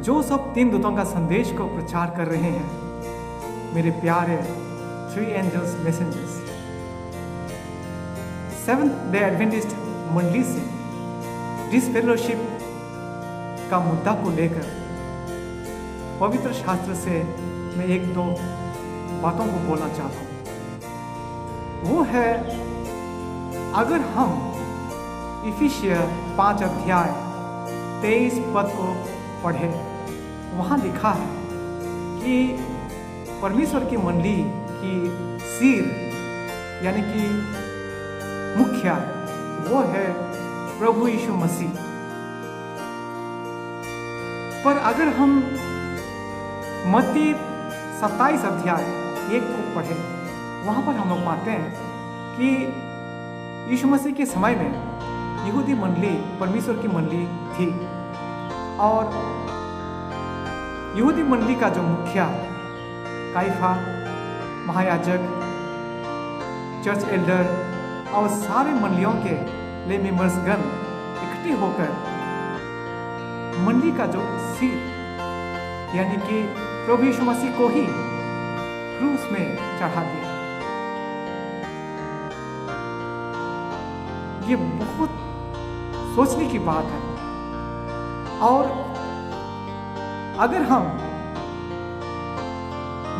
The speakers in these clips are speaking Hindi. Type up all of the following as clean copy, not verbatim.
जो सब 3 दूतों का संदेश को प्रचार कर रहे हैं, मेरे प्यारे 3 angels messengers, Seventh day Adventist मंडली से डिसफेलोशिप का मुद्दा को लेकर पवित्र शास्त्र से मैं 1-2 बातों को बोलना चाहता हूँ। वो है, अगर हम इफिसियर 5 अध्याय 23 पद को पढ़े, वहाँ लिखा है कि परमेश्वर की मंडली की सिर यानी कि मुखिया वो है प्रभु यीशु मसीह। पर अगर हम मत्ती 27 अध्याय 1 को पढ़े, वहाँ पर हम लोग पाते हैं कि यीशु मसीह के समय में यहूदी मंडली परमेश्वर की मंडली थी और यहूदी मंडली का जो मुखिया काइफा, महायाजक, चर्च एल्डर और सारे मंडलियों के ले मेंबर्स गण इकट्ठे होकर मंडली का जो सिर यानी कि प्रभु यीशु मसीह को ही क्रूस में चढ़ा दिया। ये बहुत सोचने की बात है। और अगर हम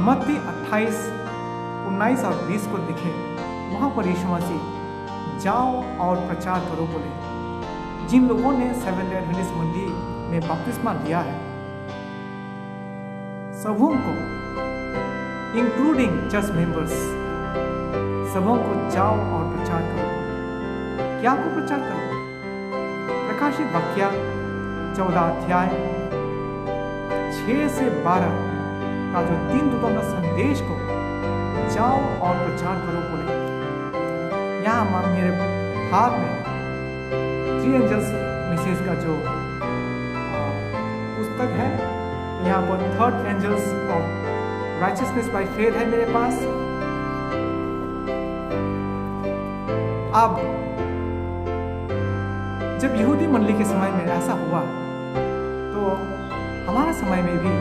मत्ती 28, 19 और 20 को देखें, वहां पर यीशु मसीह जाओ और प्रचार करो बोले। जिन लोगों ने सेवेंथ डे एडवेंटिस्ट मंडली में बपतिस्मा लिया है, सबों को इंक्लूडिंग चर्च मेंबर्स, सबों को जाओ और प्रचार करो। क्या को प्रचार करो? प्रकाशित वाक्य 14 अध्याय 6 से 12 का जो 3 दूतों का संदेश को जाओ और प्रचार करो बोले। यहाँ मेरे हाथ में 3 एंजल्स मैसेज का जो पुस्तक है, यहाँ पर 3rd angels of righteousness by faith है मेरे पास। अब जब यहूदी मंडली के समय में ऐसा हुआ, तो हमारा समय में भी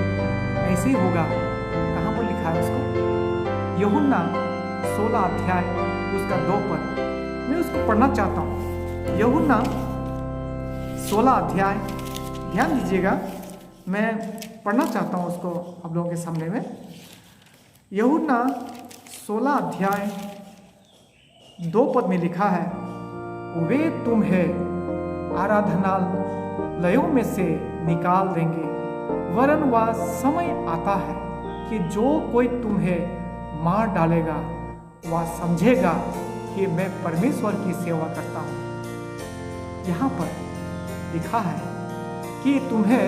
ऐसे ही होगा। कहाँ पर लिखा है उसको? यूहन्ना 16 अध्याय उसका 2 पद, मैं उसको पढ़ना चाहता हूँ। यूहन्ना 16 अध्याय, ध्यान दीजिएगा, मैं पढ़ना चाहता हूँ उसको आप लोगों के सामने में। यूहन्ना 16 अध्याय 2 पद में लिखा है, वे तुम्हें आराधनालयों में से निकाल देंगे, वरन वह समय आता है कि जो कोई तुम्हें मार डालेगा वह समझेगा कि मैं परमेश्वर की सेवा करता हूँ। यहाँ पर लिखा है कि तुम्हें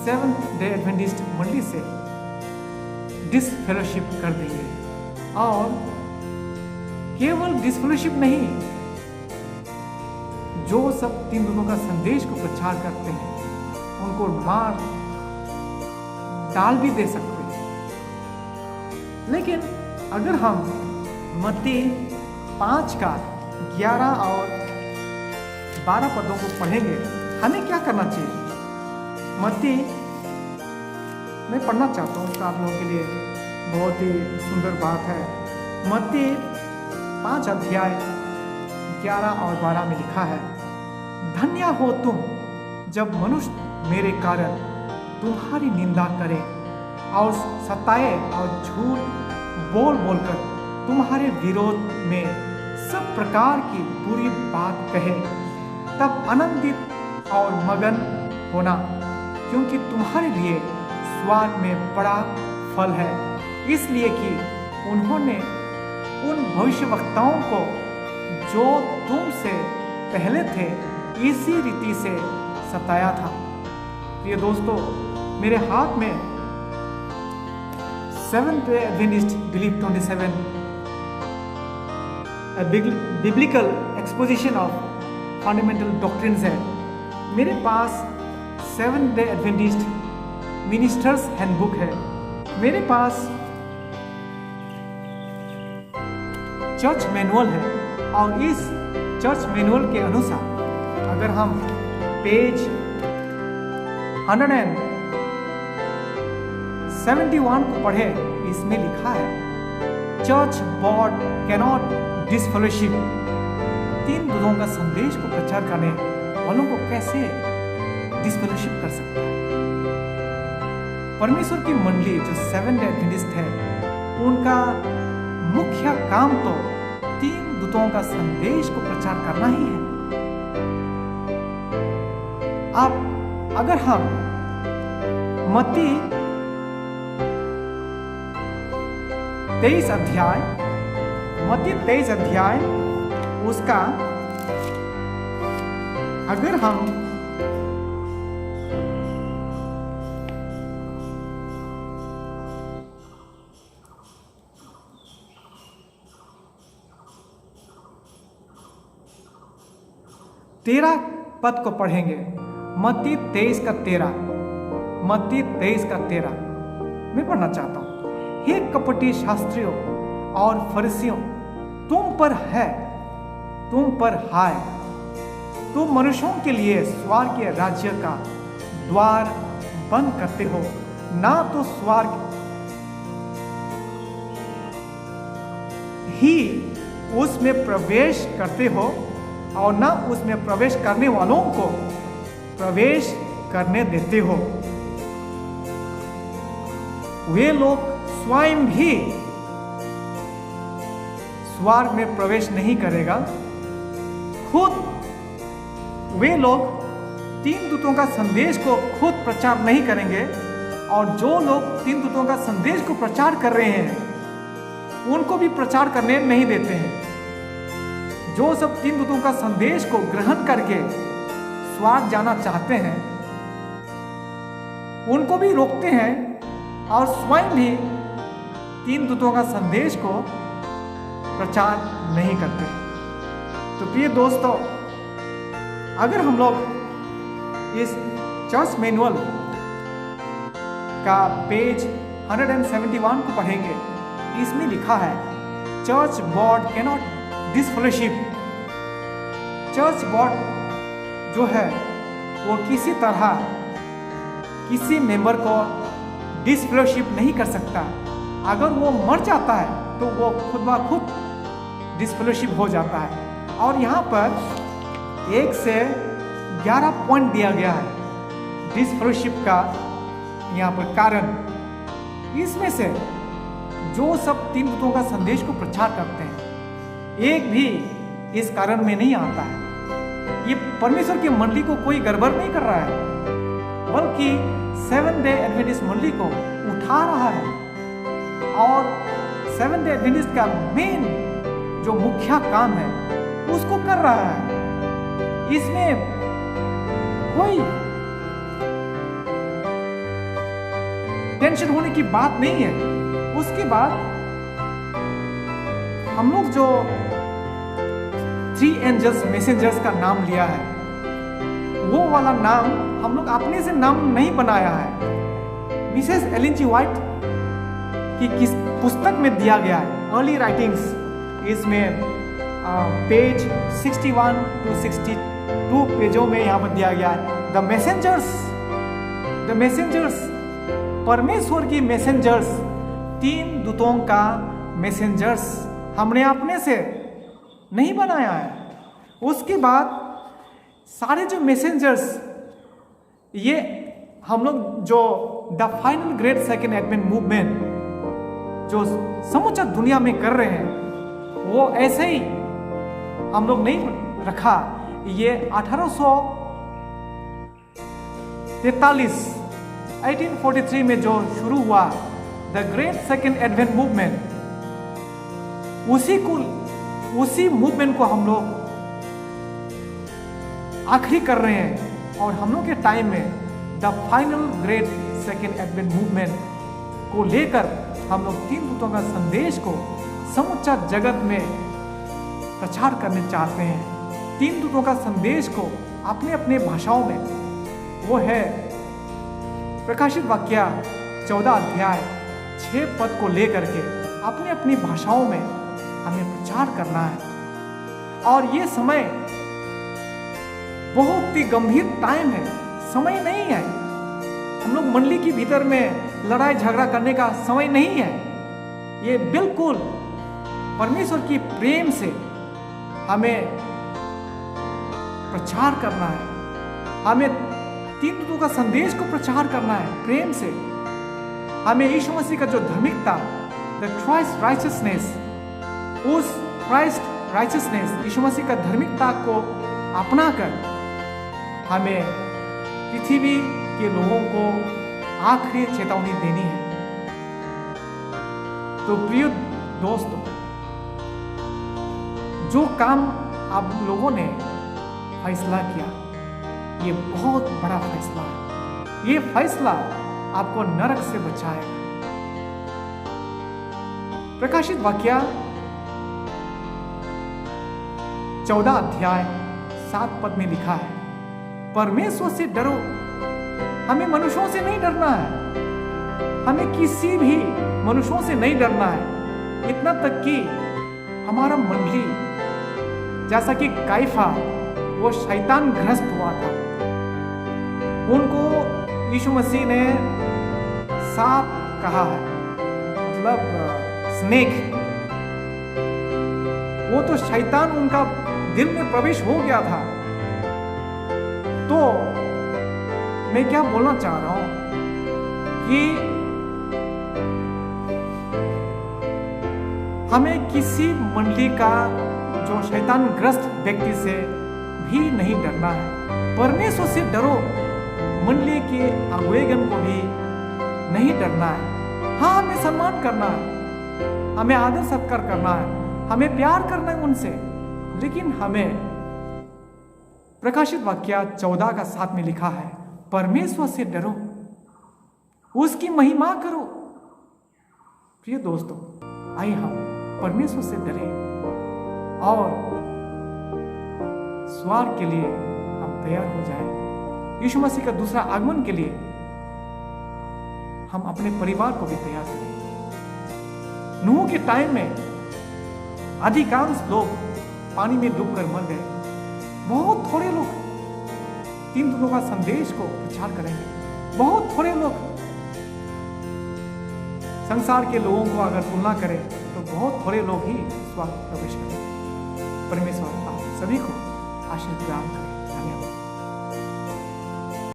सेवंथ डे एडवेंटिस्ट मंडली से डिसफेलोशिप कर देंगे। और केवल डिसफेलोशिप नहीं, जो सब 3 दूतों का संदेश को प्रचार करते हैं उनको मार डाल भी दे सकते हैं। लेकिन अगर हम मत्ती 5 का 11 और 12 पदों को पढ़ेंगे, हमें क्या करना चाहिए? मत्ती मैं पढ़ना चाहता हूँ, उसका आप लोगों के लिए बहुत ही सुंदर बात है। मत्ती 5 अध्याय 11 और 12 में लिखा है, धन्य हो तुम जब मनुष्य मेरे कारण तुम्हारी निंदा करे और सताए और झूठ बोल बोलकर तुम्हारे विरोध में सब प्रकार की बुरी बात कहे, तब आनंदित और मगन होना, क्योंकि तुम्हारे लिए स्वर्ग में बड़ा फल है। इसलिए कि उन्होंने उन भविष्यवक्ताओं को जो तुमसे पहले थे इसी रीति से सताया था। प्रिय दोस्तों, मेरे हाथ में seventh day adventist believe 27 biblical exposition of fundamental doctrines है। मेरे पास seventh day adventist ministers handbook है। मेरे पास चर्च मैनुअल है, और इस चर्च मैनुअल के अनुसार अगर हम पेज 71 को पढ़े, इसमें लिखा है चर्च बोर्ड कैनॉट डिसफेलोशिप। तीन दूतों का संदेश को प्रचार करने वालों को कैसे डिसफेलोशिप कर सकता है? परमेश्वर की मंडली जो सेवन डे एडवेंटिस्ट है, उनका मुख्य काम तो तीन दूतों का संदेश को प्रचार करना ही है। अब अगर हम मत्ती 23 अध्याय उसका अगर हम तेरह पद को पढ़ेंगे, मत्ती 23 का 13, मत्ती 23 का 13 मैं पढ़ना चाहता हूं। हे कपटी शास्त्रियों और फरीसियों, तुम पर हाय, तुम मनुष्यों के लिए स्वर्ग के राज्य का द्वार बंद करते हो, ना तो स्वर्ग ही उसमें प्रवेश करते हो और ना उसमें प्रवेश करने वालों को प्रवेश करने देते हो। वे लोग स्वयं भी स्वर्ग में प्रवेश नहीं करेगा, खुद वे लोग तीन दूतों का संदेश को खुद प्रचार नहीं करेंगे, और जो लोग तीन दूतों का संदेश को प्रचार कर रहे हैं उनको भी प्रचार करने नहीं देते हैं। जो सब तीन दूतों का संदेश को ग्रहण करके स्वर्ग जाना चाहते हैं उनको भी रोकते हैं और स्वयं भी तीन दूतों का संदेश को प्रचार नहीं करते। तो प्रिय दोस्तों, अगर हम लोग इस चर्च मैनुअल का पेज 171 को पढ़ेंगे, इसमें लिखा है church board cannot disfellowship. Church board जो है वो किसी तरह किसी मेंबर को डिसफेलोशिप नहीं कर सकता। अगर वो मर जाता है तो वो खुद ब खुद डिसफेलोशिप हो जाता है। और यहाँ पर 1 से 11 पॉइंट दिया गया है डिसफेलोशिप का यहाँ पर कारण। इसमें से जो सब तीन दूतों का संदेश को प्रचार करते हैं, एक भी इस कारण में नहीं आता है। ये परमेश्वर की मंडली को कोई गड़बड़ नहीं कर रहा है, बल्कि सेवन डे एडवेंटिस्ट मंडली को उठा रहा है और सेवन डे एडवेंटिस्ट का मेन जो मुख्य काम है उसको कर रहा है। इसमें कोई टेंशन होने की बात नहीं है। उसके बाद हम लोग जो 3 एंजल्स मैसेंजर्स का नाम लिया है, वो वाला नाम हम लोग अपने से नाम नहीं बनाया है। मिसेस एलेन जी व्हाइट की किस पुस्तक में दिया गया है, अर्ली राइटिंग्स, इसमें पेज 61 to 62 पेजों में यहाँ पर दिया गया है द मैसेंजर्स, परमेश्वर की मैसेंजर्स, तीन दूतों का मैसेंजर्स हमने अपने से नहीं बनाया है। उसके बाद सारे जो मैसेंजर्स, ये हम लोग जो the final great second advent movement जो समूचा दुनिया में कर रहे हैं, वो ऐसे ही हम लोग नहीं रखा। ये 1843 में जो शुरू हुआ the great second advent movement, उसी मूवमेंट को हम लोग आखिरी कर रहे हैं। और हम लोग के टाइम में the final great second advent movement को लेकर हम लोग तीन दूतों का संदेश को समूचा जगत में प्रचार करने चाहते हैं। तीन दूतों का संदेश को अपने अपने भाषाओं में, वो है प्रकाशित वाक्य 14 अध्याय 6 पद को लेकर के अपनी अपनी भाषाओं में हमें प्रचार करना है। और ये समय बहुत ही गंभीर टाइम है, समय नहीं है हम लोग मंडली के भीतर में लड़ाई झगड़ा करने का समय नहीं है। ये बिल्कुल परमेश्वर की प्रेम से हमें प्रचार करना है, हमें तीन तत्वों का संदेश को प्रचार करना है प्रेम से। हमें यीशु मसीह का जो धार्मिकता, द क्राइस्ट राइचियसनेस, उस क्राइस्ट राइचियसनेस, यीशु मसीह का धार्मिकता को अपना कर हमें पृथ्वी के लोगों को आखिरी चेतावनी देनी है। तो प्रिय दोस्तों, जो काम आप लोगों ने फैसला किया, ये बहुत बड़ा फैसला है। ये फैसला आपको नरक से बचाएगा। प्रकाशित वाक्य 14 अध्याय 7 पद में लिखा है, परमेश्वर से डरो। हमें मनुष्यों से नहीं डरना है, हमें किसी भी मनुष्यों से नहीं डरना है। इतना तक कि हमारा मंडली, जैसा कि काइफा वो शैतान ग्रस्त हुआ था, उनको यीशु मसीह ने सांप कहा है, मतलब स्नेक। वो तो शैतान उनका दिल में प्रवेश हो गया था। तो मैं क्या बोलना चाह रहा हूं कि हमें किसी मंडली का जो शैतान ग्रस्त व्यक्ति से भी नहीं डरना है। परमेश्वर से डरो। मंडली के अगुवेगन को भी नहीं डरना है। हाँ, हमें सम्मान करना है, हमें आदर सत्कार करना है, हमें प्यार करना है उनसे, लेकिन हमें प्रकाशित वाक्य 14 का 7 में लिखा है, परमेश्वर से डरो, उसकी महिमा करो। प्रिय दोस्तों, आइए हम परमेश्वर से डरें और स्वर्ग के लिए हम तैयार हो जाएं। यीशु मसीह का दूसरा आगमन के लिए हम अपने परिवार को भी तैयार करें। नूह के टाइम में अधिकांश लोग पानी में डूबकर मर गए। बहुत थोड़े लोग तीन तत्वों का संदेश को प्रचार करेंगे। बहुत थोड़े लोग, संसार के लोगों को अगर तुलना करें तो बहुत थोड़े लोग ही स्वर्ग प्रवेश करेंगे। परमेश्वर आप सभी को आशीर्वाद प्रदान करें।